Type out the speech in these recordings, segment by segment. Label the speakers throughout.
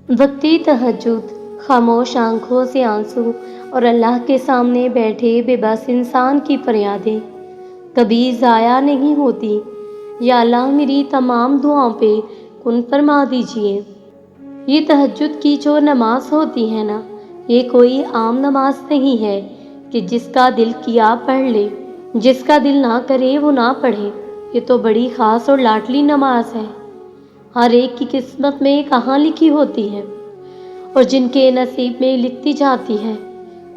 Speaker 1: وقتی تہجد، خاموش آنکھوں سے آنسو اور اللہ کے سامنے بیٹھے بے بس انسان کی فریادیں کبھی ضائع نہیں ہوتی۔ یا اللہ میری تمام دعاؤں پہ کن فرما دیجئے۔ یہ تہجد کی جو نماز ہوتی ہے نا، یہ کوئی عام نماز نہیں ہے کہ جس کا دل کیا پڑھ لے، جس کا دل نہ کرے وہ نہ پڑھے۔ یہ تو بڑی خاص اور لاڈلی نماز ہے، ہر ایک کی قسمت میں کہاں لکھی ہوتی ہے، اور جن کے نصیب میں لکھتی جاتی ہے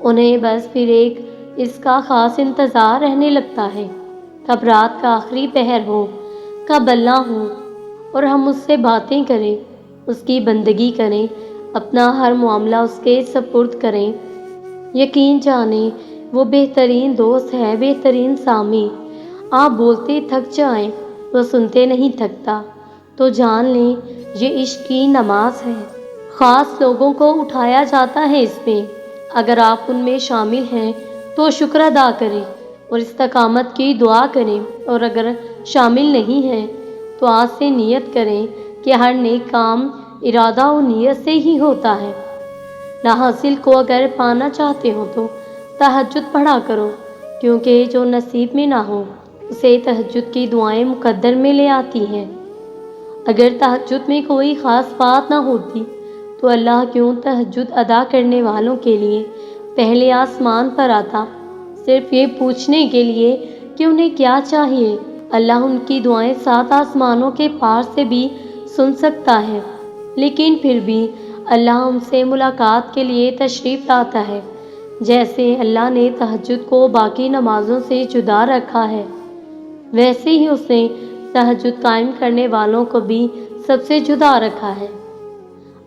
Speaker 1: انہیں بس پھر ایک اس کا خاص انتظار رہنے لگتا ہے، کب رات کا آخری پہر ہو، کب اللہ ہو اور ہم اس سے باتیں کریں، اس کی بندگی کریں، اپنا ہر معاملہ اس کے سپرد کریں۔ یقین جانیں وہ بہترین دوست ہے، بہترین سامع۔ آپ بولتے تھک جائیں، وہ سنتے نہیں تھکتا۔ تو جان لیں یہ عشق کی نماز ہے، خاص لوگوں کو اٹھایا جاتا ہے اس میں۔ اگر آپ ان میں شامل ہیں تو شکر ادا کریں اور استقامت کی دعا کریں، اور اگر شامل نہیں ہیں تو آج سے نیت کریں کہ ہر نیک کام ارادہ و نیت سے ہی ہوتا ہے۔ ناحاصل کو اگر پانا چاہتے ہو تو تہجد پڑھا کرو، کیونکہ جو نصیب میں نہ ہو اسے تہجد کی دعائیں مقدر میں لے آتی ہیں۔ اگر تہجد میں کوئی خاص بات نہ ہوتی تو اللہ کیوں تہجد ادا کرنے والوں کے لیے پہلے آسمان پر آتا، صرف یہ پوچھنے کے لیے کہ انہیں کیا چاہیے۔ اللہ ان کی دعائیں 7 آسمانوں کے پار سے بھی سن سکتا ہے، لیکن پھر بھی اللہ ان سے ملاقات کے لیے تشریف لاتا ہے۔ جیسے اللہ نے تہجد کو باقی نمازوں سے جدا رکھا ہے، ویسے ہی اس نے تہجد قائم کرنے والوں کو بھی سب سے جدا رکھا ہے۔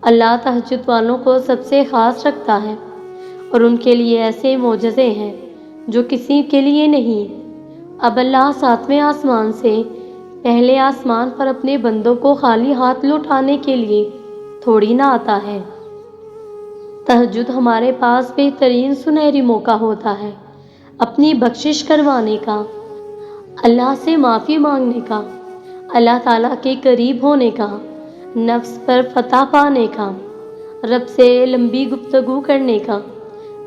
Speaker 1: اللہ تہجد والوں کو سب سے خاص رکھتا ہے، اور ان کے لیے ایسے معجزے ہیں جو کسی کے لیے نہیں۔ اب اللہ 7ویں آسمان سے پہلے آسمان پر اپنے بندوں کو خالی ہاتھ لوٹانے کے لیے تھوڑی نہ آتا ہے۔ تہجد ہمارے پاس بہترین سنہری موقع ہوتا ہے اپنی بخشش کروانے کا، اللہ سے معافی مانگنے کا، اللہ تعالیٰ کے قریب ہونے کا، نفس پر فتح پانے کا، رب سے لمبی گفتگو کرنے کا،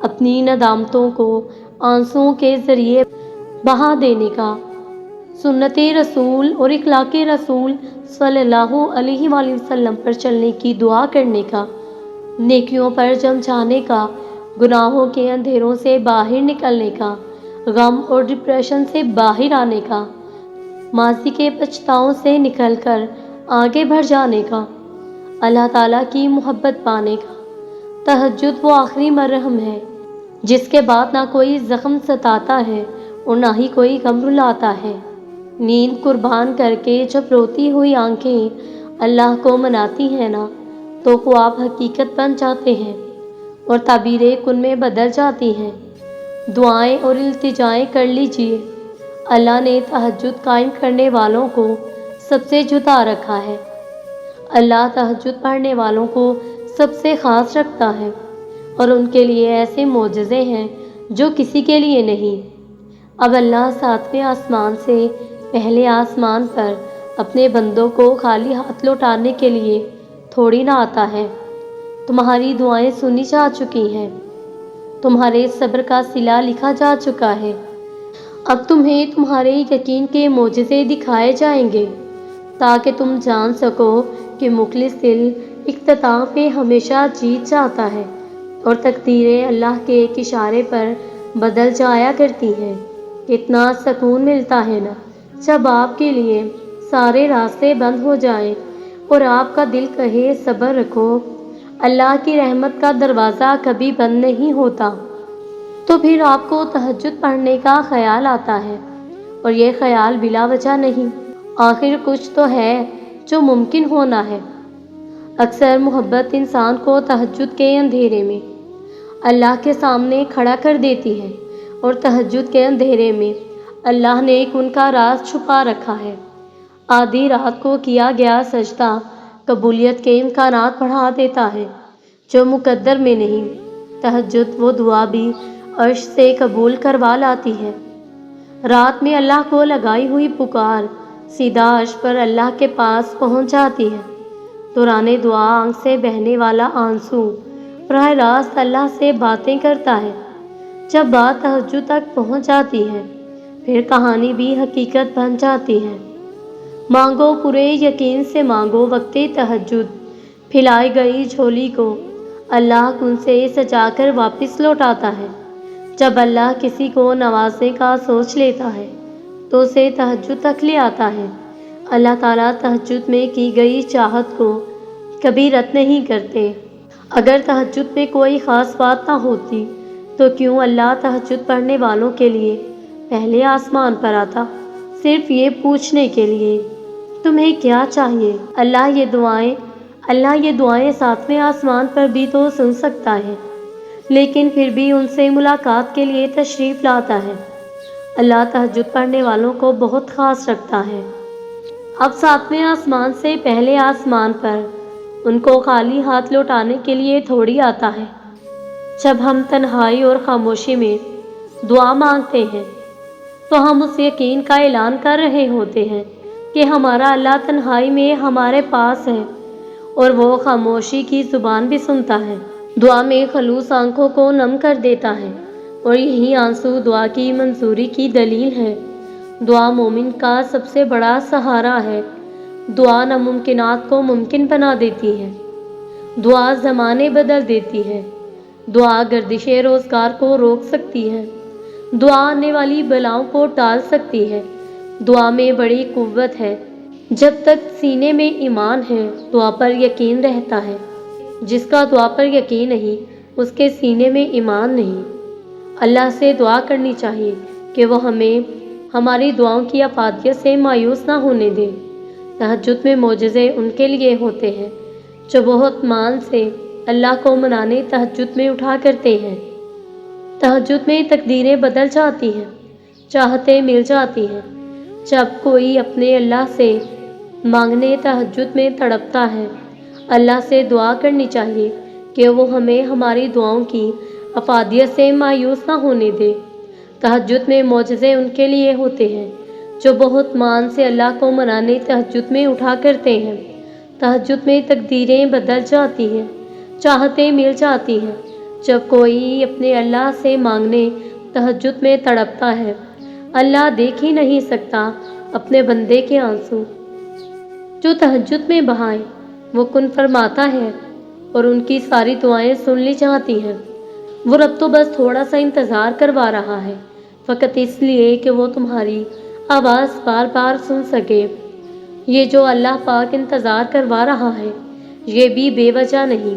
Speaker 1: اپنی ندامتوں کو آنسوؤں کے ذریعے بہا دینے کا، سنت رسول اور اخلاق رسول صلی اللہ علیہ وآلہ وسلم پر چلنے کی دعا کرنے کا، نیکیوں پر جم جانے کا، گناہوں کے اندھیروں سے باہر نکلنے کا، غم اور ڈپریشن سے باہر آنے کا، ماضی کے پچھتاؤں سے نکل کر آگے بڑھ جانے کا، اللہ تعالیٰ کی محبت پانے کا۔ تہجد وہ آخری مرہم ہے جس کے بعد نہ کوئی زخم ستاتا ہے اور نہ ہی کوئی غم رلاتا ہے۔ نیند قربان کر کے جب روتی ہوئی آنکھیں اللہ کو مناتی ہیں نا، تو خواب حقیقت بن جاتے ہیں اور تعبیریں کن میں بدل جاتی ہیں۔ دعائیں اور التجائیں کر لیجئے، اللہ نے تہجد قائم کرنے والوں کو سب سے جدا رکھا ہے۔ اللہ تہجد پڑھنے والوں کو سب سے خاص رکھتا ہے، اور ان کے لیے ایسے معجزے ہیں جو کسی کے لیے نہیں۔ اب اللہ 7ویں آسمان سے پہلے آسمان پر اپنے بندوں کو خالی ہاتھ لوٹانے کے لیے تھوڑی نہ آتا ہے۔ تمہاری دعائیں سنی جا چکی ہیں، تمہارے صبر کا صلہ لکھا جا چکا ہے۔ اب تمہیں تمہارے یقین کے معجزے دکھائے جائیں گے تاکہ تم جان سکو کہ مخلص دل اختتام پہ ہمیشہ جیت جاتا ہے، اور تقدیریں اللہ کے ایک اشارے پر بدل جایا کرتی ہیں۔ کتنا سکون ملتا ہے نا جب آپ کے لیے سارے راستے بند ہو جائیں اور آپ کا دل کہے صبر رکھو، اللہ کی رحمت کا دروازہ کبھی بند نہیں ہوتا۔ تو پھر آپ کو تہجد پڑھنے کا خیال آتا ہے، اور یہ خیال بلا وجہ نہیں، آخر کچھ تو ہے جو ممکن ہونا ہے۔ اکثر محبت انسان کو تہجد کے اندھیرے میں اللہ کے سامنے کھڑا کر دیتی ہے، اور تہجد کے اندھیرے میں اللہ نے ایک ان کا راز چھپا رکھا ہے۔ آدھی رات کو کیا گیا سجدہ قبولیت کے امکانات بڑھا دیتا ہے جو مقدر میں نہیں۔ تہجد وہ دعا بھی عرش سے قبول کروا لاتی ہے۔ رات میں اللہ کو لگائی ہوئی پکار سیدھا عرش پر اللہ کے پاس پہنچ جاتی ہے۔ دوران دعا آنکھ سے بہنے والا آنسو براہ راست اللہ سے باتیں کرتا ہے۔ جب بات تہجد تک پہنچ جاتی ہے پھر کہانی بھی حقیقت بن جاتی ہے۔ مانگو پورے یقین سے مانگو وقت تہجد، پھیلائی گئی جھولی کو اللہ کن سے سجا کر واپس لوٹاتا ہے۔ جب اللہ کسی کو نوازنے کا سوچ لیتا ہے تو اسے تہجد تک لے آتا ہے۔ اللہ تعالیٰ تہجد میں کی گئی چاہت کو کبھی رد نہیں کرتے۔ اگر تہجد میں کوئی خاص بات نہ ہوتی تو کیوں اللہ تہجد پڑھنے والوں کے لیے پہلے آسمان پر آتا، صرف یہ پوچھنے کے لیے تمہیں کیا چاہیے۔ اللہ یہ دعائیں ساتویں آسمان پر بھی تو سن سکتا ہے، لیکن پھر بھی ان سے ملاقات کے لیے تشریف لاتا ہے۔ اللہ تہجد پڑھنے والوں کو بہت خاص رکھتا ہے۔ اب ساتویں آسمان سے پہلے آسمان پر ان کو خالی ہاتھ لوٹانے کے لیے تھوڑی آتا ہے۔ جب ہم تنہائی اور خاموشی میں دعا مانگتے ہیں تو ہم اس یقین کا اعلان کر رہے ہوتے ہیں کہ ہمارا اللہ تنہائی میں ہمارے پاس ہے اور وہ خاموشی کی زبان بھی سنتا ہے۔ دعا میں خلوص آنکھوں کو نم کر دیتا ہے اور یہی آنسو دعا کی منظوری کی دلیل ہے۔ دعا مومن کا سب سے بڑا سہارا ہے۔ دعا ناممکنات کو ممکن بنا دیتی ہے۔ دعا زمانے بدل دیتی ہے۔ دعا گردش روزگار کو روک سکتی ہے۔ دعا آنے والی بلاؤں کو ٹال سکتی ہے۔ دعا میں بڑی قوت ہے۔ جب تک سینے میں ایمان ہے دعا پر یقین رہتا ہے۔ جس کا دعا پر یقین نہیں اس کے سینے میں ایمان نہیں۔ اللہ سے دعا کرنی چاہیے کہ وہ ہمیں ہماری دعاؤں کی افادیت سے مایوس نہ ہونے دے۔ تہجد میں معجزے ان کے لیے ہوتے ہیں جو بہت مان سے اللہ کو منانے تہجد میں اٹھا کرتے ہیں۔ تہجد میں تقدیریں بدل جاتی ہیں، چاہتیں مل جاتی ہیں۔ جب کوئی اپنے اللہ سے مانگنے تہجد میں تڑپتا ہے، اللہ سے دعا کرنی چاہیے کہ وہ ہمیں ہماری دعاؤں کی افادیت سے مایوس نہ ہونے دے۔ تہجد میں معجزے ان کے لیے ہوتے ہیں جو بہت مان سے اللہ کو منانے تہجد میں اٹھا کرتے ہیں۔ تہجد میں تقدیریں بدل جاتی ہیں، چاہتیں مل جاتی ہیں۔ جب کوئی اپنے اللہ سے مانگنے تہجد میں تڑپتا ہے، اللہ دیکھ ہی نہیں سکتا اپنے بندے کے آنسو جو تہجد میں بہائے، وہ کن فرماتا ہے اور ان کی ساری دعائیں سن لی جاتی ہیں۔ وہ رب تو بس تھوڑا سا انتظار کروا رہا ہے، فقط اس لیے کہ وہ تمہاری آواز بار بار سن سکے۔ یہ جو اللہ پاک انتظار کروا رہا ہے یہ بھی بے وجہ نہیں،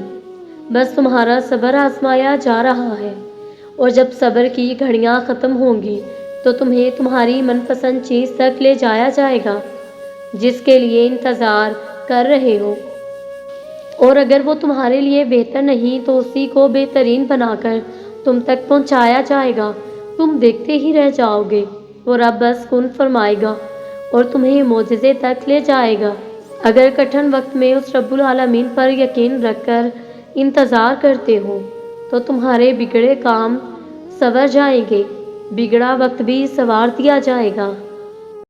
Speaker 1: بس تمہارا صبر آزمایا جا رہا ہے، اور جب صبر کی گھڑیاں ختم ہوں گی تو تمہیں تمہاری من پسند چیز تک لے جایا جائے گا جس کے لیے انتظار کر رہے ہو، اور اگر وہ تمہارے لیے بہتر نہیں تو اسی کو بہترین بنا کر تم تک پہنچایا جائے گا۔ تم دیکھتے ہی رہ جاؤ گے اور اب بس کن فرمائے گا اور تمہیں معجزے تک لے جائے گا۔ اگر کٹھن وقت میں اس رب العالمین پر یقین رکھ کر انتظار کرتے ہو تو تمہارے بگڑے کام سنور جائیں گے، بگڑا وقت بھی سنوار دیا جائے گا۔